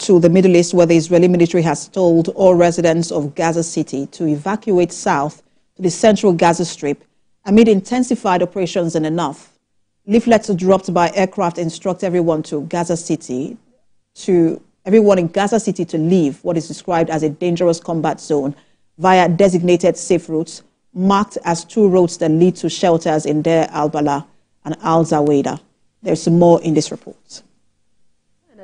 to the Middle East, where the Israeli military has told all residents of Gaza City to evacuate south to the central Gaza Strip amid intensified operations in the north. Leaflets dropped by aircraft instruct everyone in Gaza City to leave what is described as a dangerous combat zone via designated safe routes marked as 2 roads that lead to shelters in Deir, al-Balah and al-Zawaida. There's more in this report.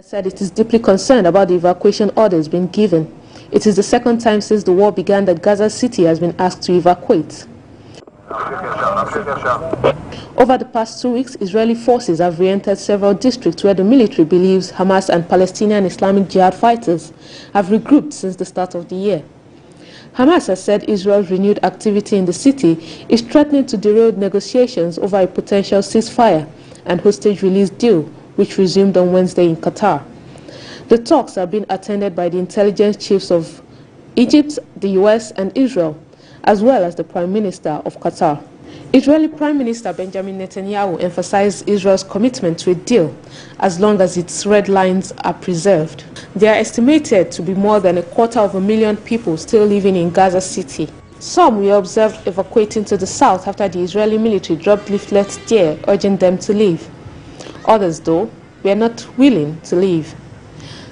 Said it is deeply concerned about the evacuation orders being given. It is the second time since the war began that Gaza City has been asked to evacuate. Over the past 2 weeks, Israeli forces have re-entered several districts where the military believes Hamas and Palestinian Islamic Jihad fighters have regrouped since the start of the year. Hamas has said Israel's renewed activity in the city is threatening to derail negotiations over a potential ceasefire and hostage release deal, which resumed on Wednesday in Qatar. The talks have been attended by the intelligence chiefs of Egypt, the US and Israel, as well as the Prime Minister of Qatar. Israeli Prime Minister Benjamin Netanyahu emphasized Israel's commitment to a deal as long as its red lines are preserved. There are estimated to be more than 250,000 people still living in Gaza City. Some were observed evacuating to the south after the Israeli military dropped leaflets there urging them to leave. Others, though, were not willing to leave.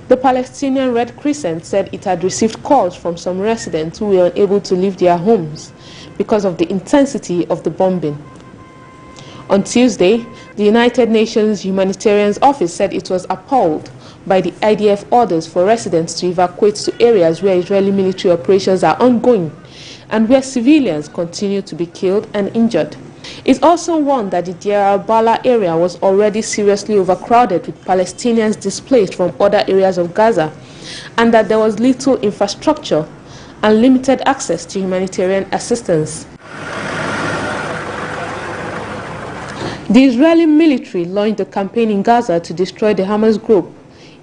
The Palestinian Red Crescent said it had received calls from some residents who were unable to leave their homes because of the intensity of the bombing. On Tuesday, the United Nations Humanitarian Office said it was appalled by the IDF orders for residents to evacuate to areas where Israeli military operations are ongoing and where civilians continue to be killed and injured. It also warned that the Deir al-Balah area was already seriously overcrowded with Palestinians displaced from other areas of Gaza, and that there was little infrastructure and limited access to humanitarian assistance. The Israeli military launched a campaign in Gaza to destroy the Hamas group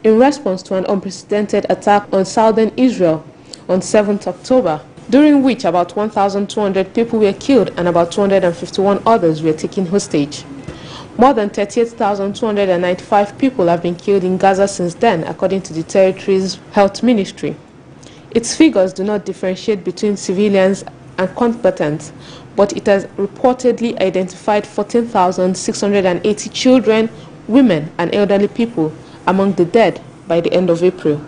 in response to an unprecedented attack on southern Israel on 7th October. During which about 1,200 people were killed and about 251 others were taken hostage. More than 38,295 people have been killed in Gaza since then, according to the territory's health ministry. Its figures do not differentiate between civilians and combatants, but it has reportedly identified 14,680 children, women and elderly people among the dead by the end of April.